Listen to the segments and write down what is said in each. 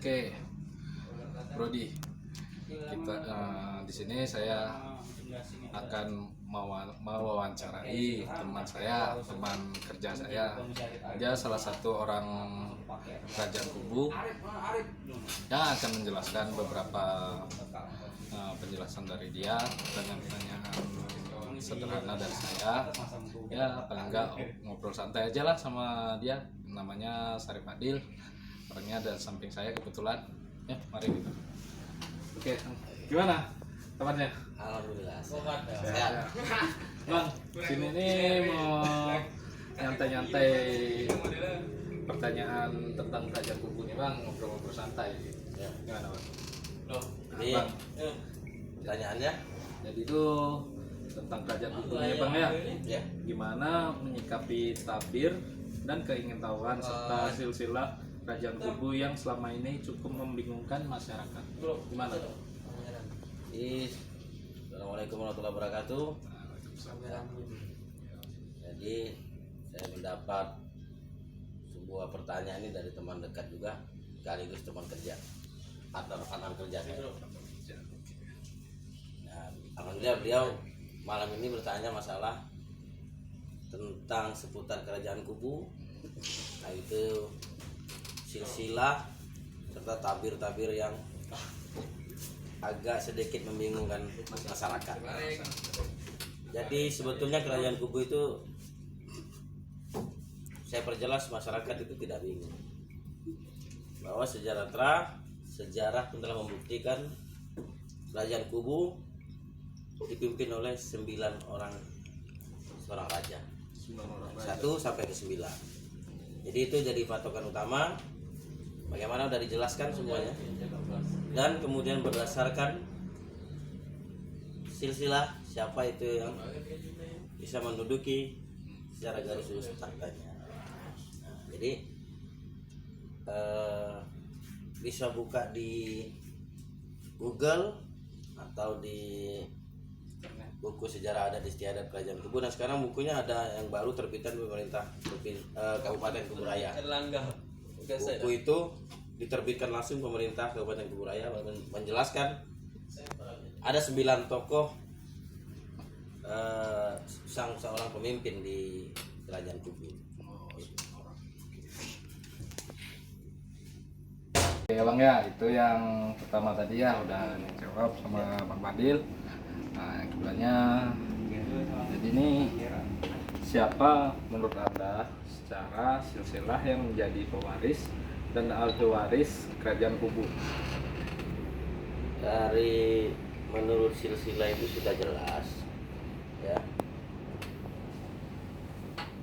Oke, Brody, kita di sini saya akan mewawancarai teman saya, teman kerja saya. Dia salah satu orang kerajaan Kubu yang akan menjelaskan beberapa penjelasan dari dia, pertanyaan-pertanyaan sederhana dari saya. Ya paling enggak ngobrol santai aja lah sama dia. Namanya Sarip Adil, orangnya ada samping saya kebetulan. Ya mari kita. Oke, gimana kabarnya? Alhamdulillah. Sehat. Bang, sini nih mau nyantai-nyantai pertanyaan tentang kerajaan Kubu nih bang, ngobrol-ngobrol santai. Ya. Gimana bang? Loh, Nah, ini bang, pertanyaannya? jadi itu tentang kerajaan Kubu nih bang ya. Ya. Gimana menyikapi tabir dan keingintahuan serta silsilah kerajaan Kubu yang selama ini cukup membingungkan masyarakat. Gimana? Assalamualaikum warahmatullahi wabarakatuh. Jadi saya mendapat sebuah pertanyaan ini dari teman dekat juga, sekaligus teman kerja atau rekan kerja saya. Nah, alhamdulillah beliau malam ini bertanya masalah tentang seputar kerajaan Kubu, nah itu silsilah serta tabir-tabir yang agak sedikit membingungkan masyarakat. Jadi sebetulnya kerajaan Kubu itu, saya perjelas masyarakat itu tidak bingung, bahwa sejarah pun telah membuktikan kerajaan Kubu dipimpin oleh 9 orang seorang raja, 1 sampai ke 9. Jadi itu jadi patokan utama. Bagaimana sudah dijelaskan semuanya. Dan kemudian berdasarkan silsilah siapa itu yang bisa menduduki secara garis lurus tahtanya. Nah, jadi bisa buka di Google atau di buku sejarah adat istiadat kerajaan Kubu, dan sekarang bukunya ada yang baru terbitan pemerintah Kabupaten Kubu Raya. Buku itu diterbitkan langsung pemerintah Kabupaten Kubu Raya, menjelaskan ada 9 tokoh seorang pemimpin di kerajaan Kubu. Oke bang ya, itu yang pertama tadi ya udah dijawab sama Bang Badil. Nah keduanya, jadi ini siapa menurut anda secara silsilah yang menjadi pewaris dan ahli waris kerajaan Kubu? Dari menurut silsilah itu sudah jelas ya,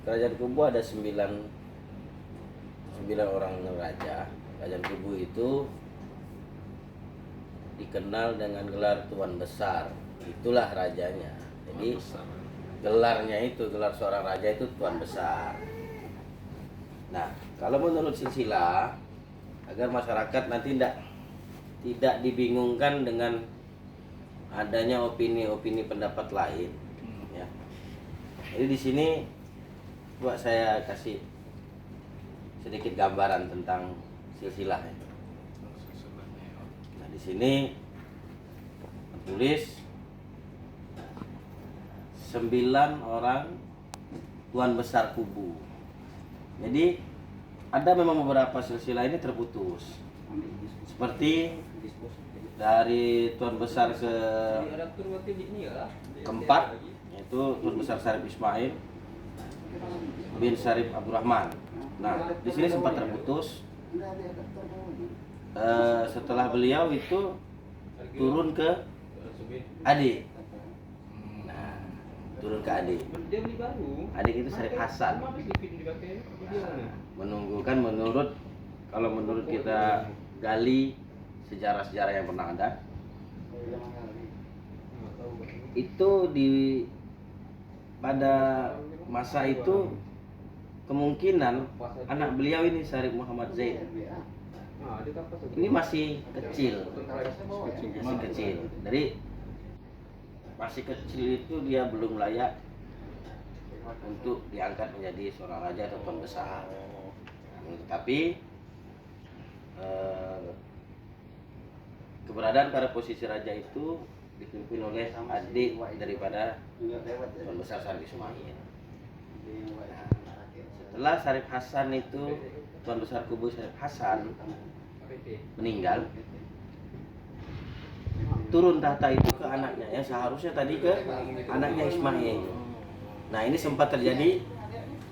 kerajaan Kubu ada 9 orang raja. Kerajaan Kubu itu dikenal dengan gelar Tuan Besar, itulah rajanya. Jadi gelarnya itu, gelar seorang raja itu Tuan Besar. Nah, kalau menurut silsilah, agar masyarakat nanti tidak dibingungkan dengan adanya opini-opini pendapat lain, ya. Jadi di sini buat saya kasih sedikit gambaran tentang silsilah. Nah, di sini tulis 9 orang Tuan Besar Kubu. Jadi ada memang beberapa silsilah ini terputus, seperti dari Tuan Besar keempat, yaitu Tuan Besar Sarip Ismail bin Sarip Abdurrahman. Nah, di sini sempat terputus. Setelah beliau itu turun ke adik. Nah, turun ke adik. Adik itu Sarip Hasan. Nah, kalau menurut kita gali sejarah-sejarah yang pernah ada, itu pada masa itu kemungkinan anak beliau ini Sarip Muhammad Zaid ini masih kecil. Jadi masih kecil itu dia belum layak untuk diangkat menjadi seorang raja atau tuan besar. Tapi keberadaan pada posisi raja itu dipimpin oleh adik daripada Tuan Besar Syarif Ismail. Setelah Syarif Hasan itu, Tuan Besar Kubu Syarif Hasan meninggal, turun tahta itu ke anaknya, yang seharusnya tadi ke anaknya Ismail. Nah, ini sempat terjadi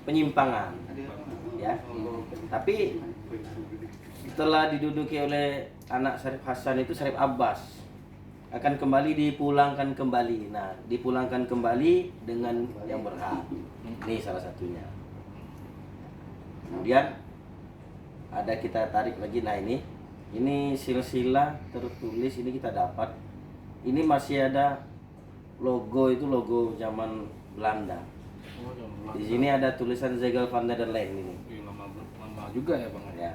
penyimpangan, ya. Tapi setelah diduduki oleh anak Syarif Hasan itu, Syarif Abbas akan kembali dipulangkan kembali. Nah, dipulangkan kembali dengan yang berhak. Ini salah satunya. Kemudian ada kita tarik lagi. Nah, ini silsilah tertulis, ini kita dapat. Ini masih ada logo, itu logo zaman Belanda. Di sini ada tulisan Zegel van der Laan ini. Lama juga ya Bang. Ya.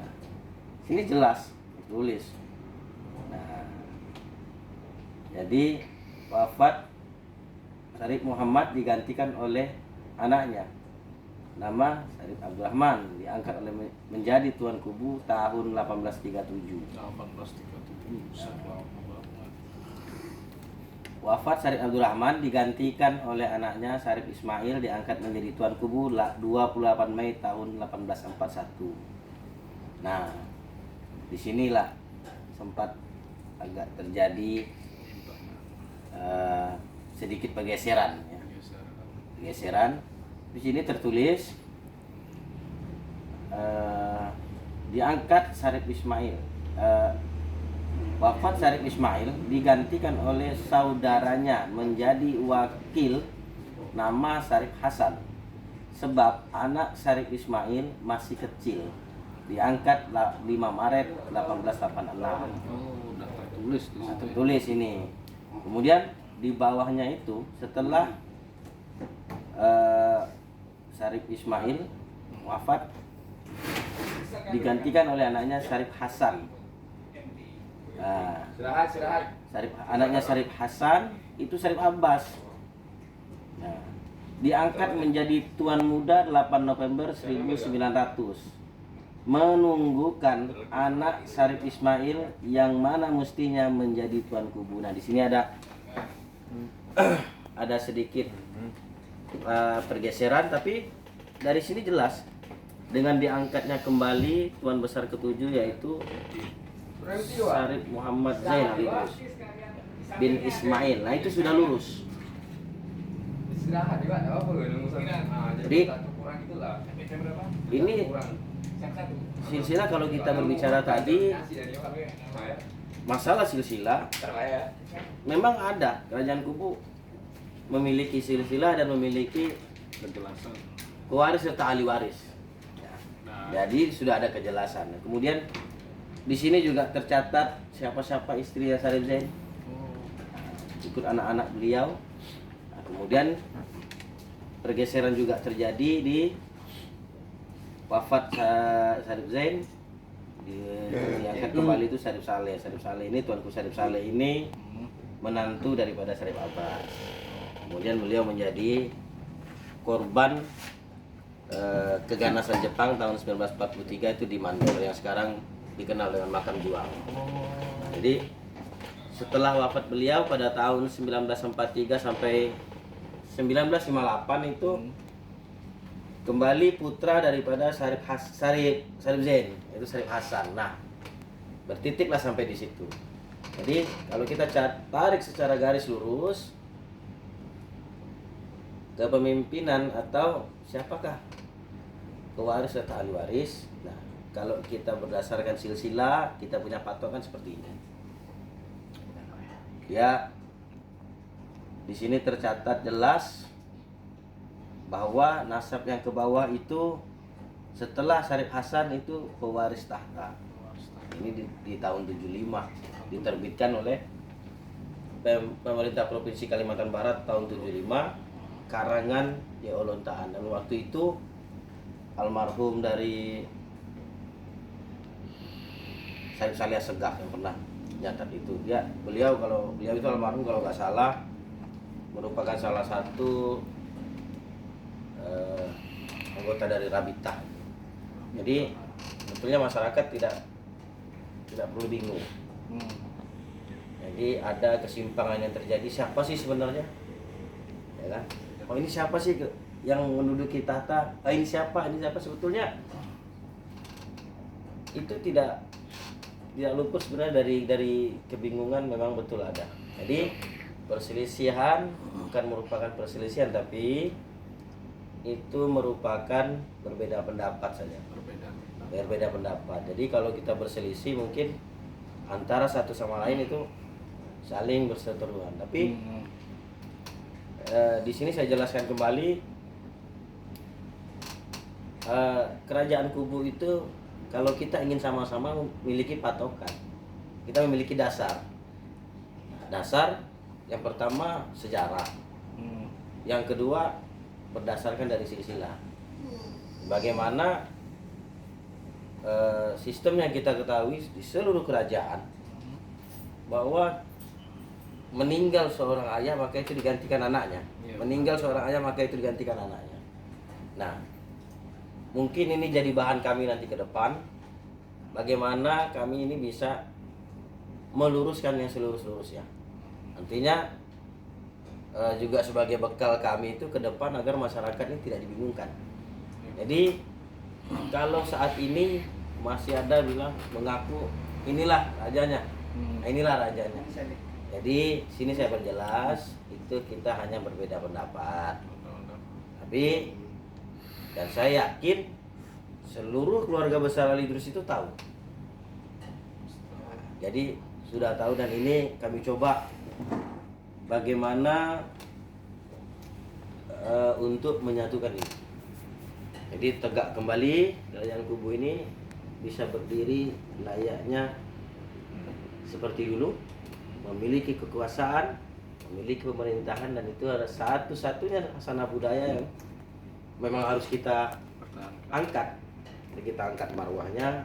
Sini jelas tulis. Nah, jadi wafat Syarif Muhammad digantikan oleh anaknya. Nama Syarif Abdurrahman diangkat oleh menjadi Tuan Kubu tahun 1837. 1837. Wafat Syarif Abdurrahman digantikan oleh anaknya Syarif Ismail diangkat menjadi Tuan Kubu 28 Mei tahun 1841. Nah, disinilah sempat agak terjadi sedikit pergeseran, ya. Pergeseran. Di sini tertulis diangkat Syarif Ismail. Wafat Syarif Ismail digantikan oleh saudaranya menjadi wakil nama Syarif Hasan. Sebab anak Syarif Ismail masih kecil. Diangkat 5 Maret 1886. Oh, udah tertulis di situ. Tertulis ini. Kemudian di bawahnya itu setelah Syarif Ismail wafat digantikan oleh anaknya Syarif Hasan. Nah, anaknya Syarif Hasan itu Syarif Abbas. Nah, diangkat menjadi Tuan Muda 8 November 1900. Menunggukan anak Syarif Ismail yang mana mestinya menjadi Tuan Kubu. Nah, di sini ada sedikit pergeseran, tapi dari sini jelas dengan diangkatnya kembali Tuan Besar ke-7 yaitu Syarif Muhammad Zain Idrus bin Ismail. Nah, itu sudah lurus. Jadi ini silsilah, kalau kita berbicara tadi masalah silsilah, memang ada kerajaan Kubu memiliki silsilah dan memiliki Penjelasan. pewaris serta ahli waris. Jadi sudah ada kejelasan. Kemudian di sini juga tercatat siapa-siapa istri Syarif Zain, ikut anak-anak beliau. Nah, kemudian pergeseran juga terjadi di wafat Syarif Zain, diangkat kembali itu Syarif Saleh. Syarif Saleh ini, Tuanku Syarif Saleh ini menantu daripada Syarif Abbas. Kemudian beliau menjadi korban keganasan Jepang tahun 1943 itu di Mandor yang sekarang dikenal dengan makam juang. Jadi setelah wafat beliau pada tahun 1943 sampai 1958 itu kembali putra daripada Syarif Zain, yaitu Syarif Hasan. Nah, bertitiklah sampai di situ. Jadi kalau kita tarik secara garis lurus, kepemimpinan atau siapakah pewaris atau ahli waris. Nah, kalau kita berdasarkan silsilah, kita punya patokan seperti ini. Ya, di sini tercatat jelas bahwa nasab yang ke bawah itu setelah Syarif Hasan itu pewaris tahta. Ini di tahun 75 diterbitkan oleh pemerintah Provinsi Kalimantan Barat tahun 75, karangan Y.O. Lontaan. Dan waktu itu almarhum dari Syarif Saleh Segaf yang pernah nyatat itu, beliau itu almarhum kalau nggak salah merupakan salah satu anggota dari Rabitah. Jadi sebetulnya masyarakat tidak perlu bingung. Jadi ada kesimpangan yang terjadi, siapa sih sebenarnya, ya kan? Oh ini siapa sih yang menduduki tahta? Ini siapa? Ini siapa? Sebetulnya itu tidak luput sebenarnya dari kebingungan, memang betul ada. Jadi perselisihan bukan merupakan perselisihan, tapi itu merupakan berbeda pendapat saja. Berbeda pendapat. Jadi kalau kita berselisih mungkin antara satu sama lain itu saling berseteruan. Tapi di sini saya jelaskan kembali, kerajaan kubu itu kalau kita ingin sama-sama memiliki patokan, kita memiliki dasar. Dasar yang pertama sejarah, yang kedua berdasarkan dari silsilah. Bagaimana sistem yang kita ketahui di seluruh kerajaan, bahwa meninggal seorang ayah maka itu digantikan anaknya, meninggal seorang ayah maka itu digantikan anaknya. Nah, mungkin ini jadi bahan kami nanti ke depan, bagaimana kami ini bisa meluruskan yang selurus-lurusnya. Nantinya juga sebagai bekal kami itu ke depan agar masyarakat ini tidak dibingungkan. Jadi kalau saat ini masih ada bilang mengaku inilah rajanya, inilah rajanya. Jadi sini saya perjelas, itu kita hanya berbeda pendapat. Tapi dan saya yakin seluruh keluarga besar Ali Idrus itu tahu. Jadi sudah tahu, dan ini kami coba bagaimana untuk menyatukan ini. Jadi tegak kembali kerajaan kubu ini bisa berdiri layaknya seperti dulu, memiliki kekuasaan, memiliki pemerintahan, dan itu adalah satu-satunya hasanah budaya yang memang harus kita angkat. Jadi kita angkat marwahnya,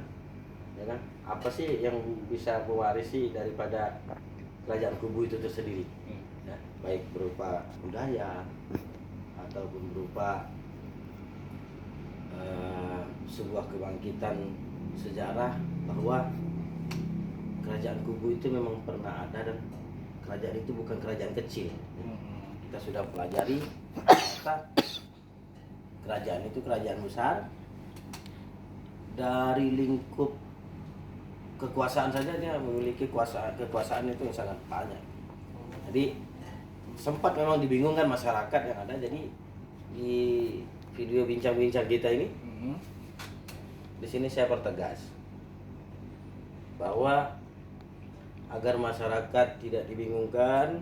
ya kan? Apa sih yang bisa mewarisi daripada kerajaan kubu itu tersendiri? Ya, baik berupa budaya ataupun berupa sebuah kebangkitan sejarah, bahwa kerajaan kubu itu memang pernah ada, dan kerajaan itu bukan kerajaan kecil. Kita sudah pelajari kerajaan itu kerajaan besar. Dari lingkup kekuasaan saja dia memiliki kekuasaan itu yang sangat banyak. Jadi sempat memang dibingungkan masyarakat yang ada. Jadi di video bincang-bincang kita ini, di sini saya pertegas bahwa agar masyarakat tidak dibingungkan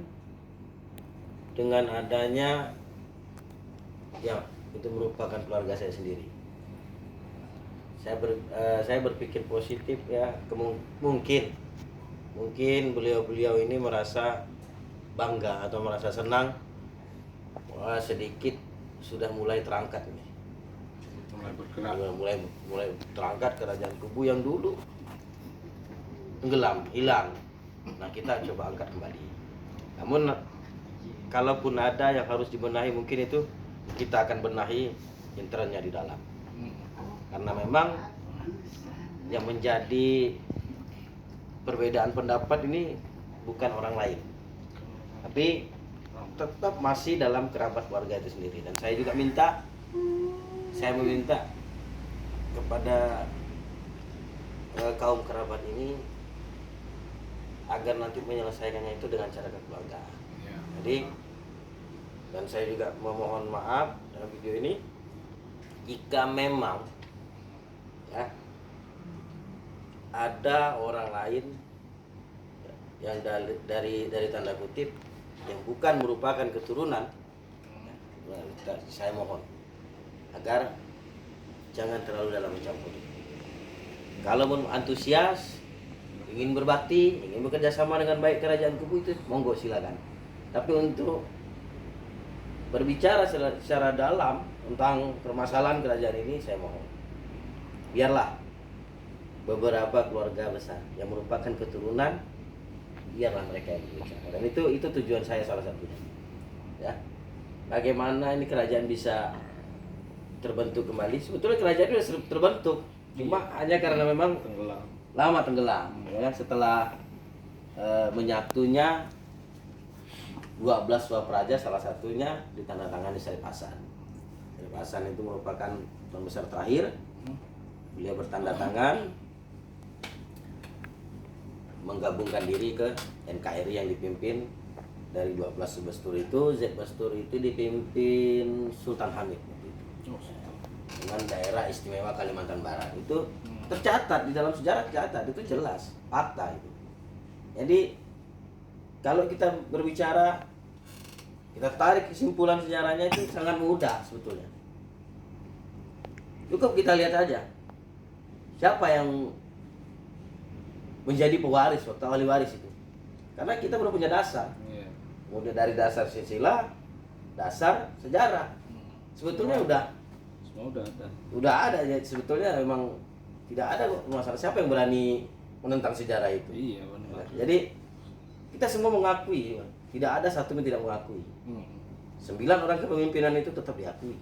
dengan adanya, ya itu merupakan keluarga saya sendiri. Saya berpikir positif, ya. Mungkin beliau-beliau ini merasa bangga atau merasa senang, wah sedikit sudah mulai terangkat ini. Mulai bergerak. Mulai terangkat kerajaan kubu yang dulu tenggelam, hilang. Nah, kita coba angkat kembali. Namun kalaupun ada yang harus dibenahi, mungkin itu kita akan benahi internnya di dalam. Karena memang yang menjadi perbedaan pendapat ini bukan orang lain, tapi tetap masih dalam kerabat keluarga itu sendiri. Dan saya juga meminta kepada kaum kerabat ini agar nanti menyelesaikannya itu dengan cara kekeluargaan. Jadi, dan saya juga memohon maaf dalam video ini jika memang ya ada orang lain yang dari tanda kutip yang bukan merupakan keturunan, saya mohon agar jangan terlalu dalam mencampur. Kalau antusias, ingin berbakti, ingin bekerja sama dengan baik kerajaan kubu itu, monggo silakan. Tapi untuk berbicara secara dalam tentang permasalahan kerajaan ini, saya mohon biarlah beberapa keluarga besar yang merupakan keturunan, biarlah mereka yang berbicara. Dan itu tujuan saya salah satunya. Ya, bagaimana ini kerajaan bisa terbentuk kembali? Sebetulnya kerajaan itu sudah terbentuk, cuma hanya karena memang lama tenggelam. Ya, setelah menyatunya 12 Swapraja, salah satunya ditandatangani Syarif Hasan. Syarif Hasan itu merupakan tuan besar terakhir. Beliau bertanda tangan menggabungkan diri ke NKRI yang dipimpin dari 12 Subastur itu. Z Bastur itu dipimpin Sultan Hamid dengan daerah istimewa Kalimantan Barat. Itu tercatat di dalam sejarah, tercatat, itu jelas fakta itu. Jadi kalau kita berbicara, kita tarik kesimpulan sejarahnya itu sangat mudah sebetulnya. Cukup kita lihat aja siapa yang menjadi pewaris atau ahli waris itu. Karena kita belum punya dasar. Kemudian dari dasar silsilah, dasar sejarah. Sebetulnya udah ada ya, sebetulnya memang tidak ada masalah. Siapa yang berani menentang sejarah itu? Iya, benar. Jadi kita semua mengakui, tidak ada satu yang tidak mengakui. 9 orang kepemimpinan itu tetap diakui.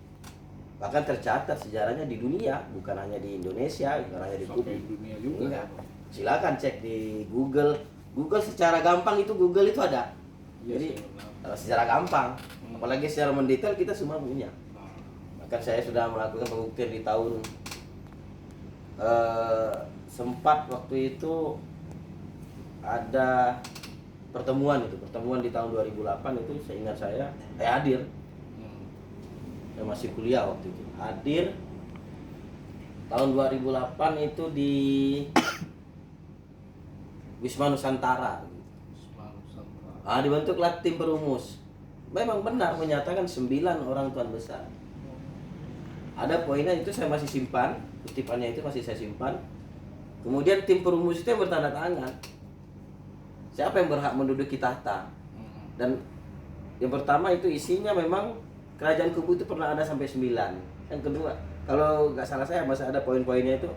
Bahkan tercatat sejarahnya di dunia, bukan hanya di Indonesia, bukan hanya di dunia juga. Iya. Silakan cek di Google. Google secara gampang itu Google itu ada. Iya, jadi secara gampang, apalagi secara mendetail kita semua punya. Bahkan saya sudah melakukan pembuktian di tahun sempat waktu itu ada pertemuan di tahun 2008 itu, saya ingat saya hadir. Saya masih kuliah waktu itu. Hadir tahun 2008 itu di Wisma Nusantara. Dibentuklah tim perumus. Memang benar menyatakan 9 orang tuan besar. Ada poinnya itu saya masih simpan, kutipannya itu masih saya simpan. Kemudian tim perumus itu yang bertanda tangan. Siapa yang berhak menduduki tahta? Dan yang pertama itu isinya memang kerajaan Kubu itu pernah ada sampai 9. Yang kedua, kalau nggak salah saya masih ada poin-poinnya itu,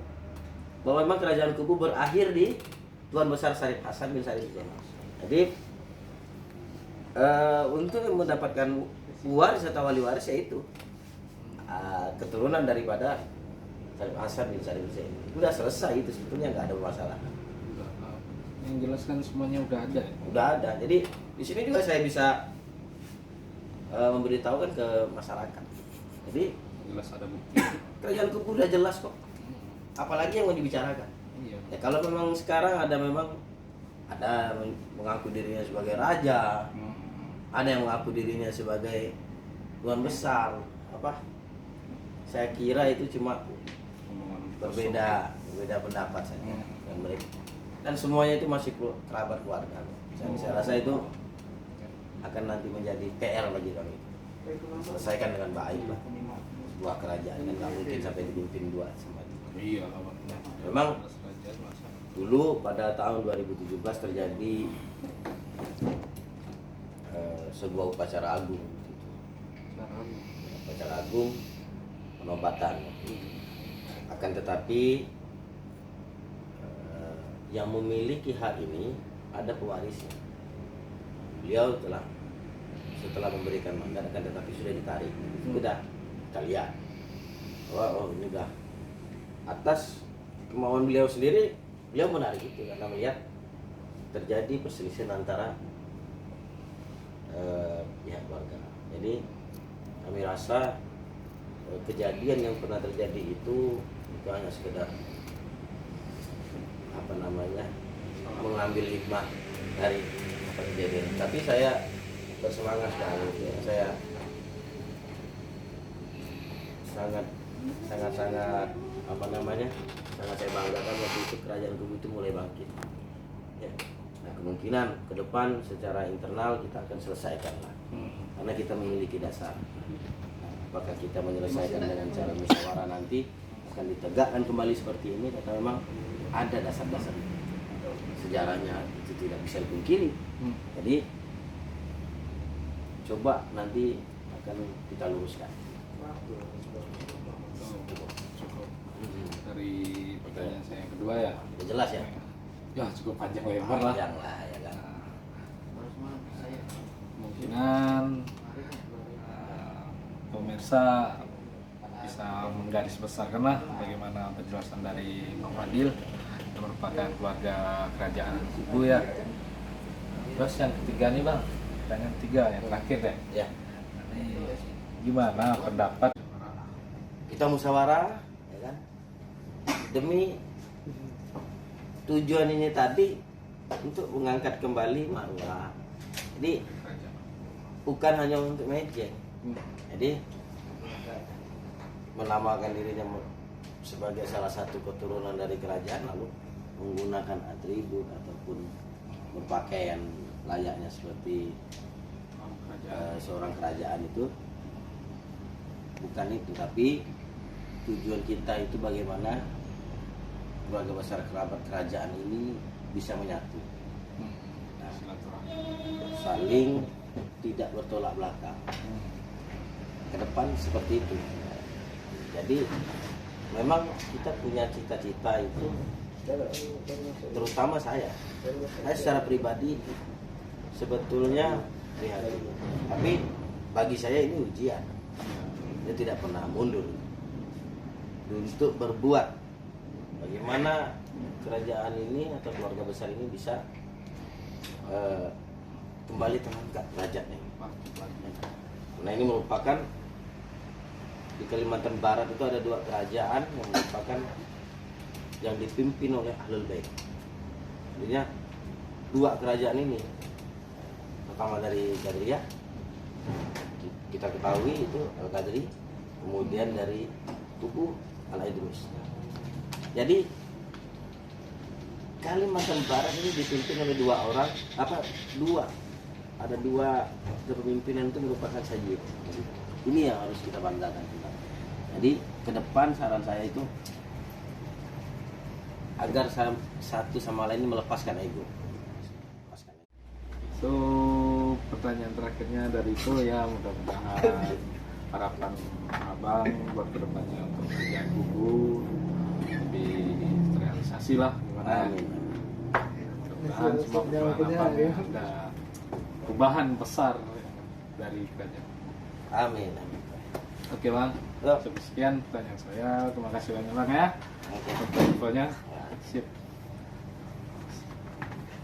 bahwa memang kerajaan Kubu berakhir di Tuan Besar Syarif Hasan bin Syarif Zainal. Jadi untuk mendapatkan waris atau wali waris yaitu keturunan daripada Syarif Hasan bin Syarif Zainal. Udah selesai itu, sebetulnya nggak ada masalah. Yang jelas kan semuanya udah ada. Udah ada. Jadi di sini juga saya bisa memberitahukan ke masyarakat. Jadi Jelas ada bukti. kerajaan Kubu udah jelas kok. Apalagi yang mau dibicarakan. Iya. Ya kalau memang sekarang ada mengaku dirinya sebagai raja, ada yang mengaku dirinya sebagai tuan besar, saya kira itu cuma berbeda pendapat saja dengan mereka. Dan semuanya itu masih kerabat keluarga. Saya rasa itu akan nanti menjadi PR bagi kami. Selesaikan dengan baik lah sebuah kerajaan, dan nggak mungkin sampai dipimpin 2 semua. Iya. Memang dulu pada tahun 2017 terjadi sebuah upacara agung, penobatan. Akan tetapi yang memiliki hak ini ada pewarisnya. Beliau setelah memberikan mandat, akan tetapi sudah ditarik. Sudah kita lihat bahwa ini udah atas kemauan beliau sendiri, beliau menarik itu karena melihat terjadi perselisihan antara pihak keluarga. Jadi kami rasa kejadian yang pernah terjadi itu hanya sekedar mengambil hikmah dari kejadian. Tapi saya bersemangat sekali, saya sangat saya banggakan waktu itu kerajaan Kubu itu mulai bangkit. Ya. Nah, kemungkinan ke depan secara internal kita akan selesaikan lah, karena kita memiliki dasar. Apakah kita menyelesaikan dengan cara musyawarah nanti akan ditegakkan kembali seperti ini, karena memang ada dasar-dasar sejarahnya, itu tidak bisa dipungkiri. Jadi coba nanti akan kita luruskan. Cukup. Dari pertanyaan saya yang kedua ya. Udah jelas ya? Ya cukup panjang lebar lah. Panjang lah ya kan. Kemungkinan pemirsa bisa menggaris besarkan lah bagaimana penjelasan dari Bang Fadil yang merupakan keluarga kerajaan Kubu ya. Terus yang ketiga nih bang, pertanyaan ketiga yang terakhir deh. Ya, Ini gimana pendapat? kita musyawarah, ya kan? Demi tujuan ini tadi untuk mengangkat kembali marwah. Jadi bukan hanya untuk mejeng. Jadi menamakan dirinya sebagai salah satu keturunan dari kerajaan, lalu menggunakan atribut ataupun berpakaian layaknya seperti seorang kerajaan, itu bukan itu. Tapi tujuan kita itu bagaimana keluarga besar kerabat kerajaan ini bisa menyatu, nah, saling tidak bertolak belakang ke depan seperti itu. Jadi memang kita punya cita-cita itu, terutama saya secara pribadi sebetulnya prihatin, tapi bagi saya ini ujian. Saya tidak pernah mundur untuk berbuat bagaimana kerajaan ini atau keluarga besar ini bisa kembali terangkat derajatnya. Nah, ini merupakan di Kalimantan Barat itu ada 2 kerajaan yang merupakan yang dipimpin oleh Ahlul Bait. Jadinya 2 kerajaan ini, pertama dari Qadriyah, kita ketahui itu Al-Qadri, kemudian dari kubu Al-Idrus. Jadi Kalimantan Barat ini dipimpin oleh 2 orang, ada 2 kepemimpinan itu merupakan sajid. Ini yang harus kita banggakan kita. Jadi ke depan saran saya itu agar satu sama lain melepaskan ego. So pertanyaan terakhirnya dari itu ya, mudah-mudahan harapan abang buat kedepannya untuk kerjaan kubu lebih terrealisasi lah. Gimana? Amin. Mudah-mudahan semua perjalanan abang ya ada perubahan besar dari kerajaan. Amin. Amin. Oke bang, Yuk. sekian pertanyaan saya. Terima kasih banyak bang ya Oke. untuk infonya. Sip.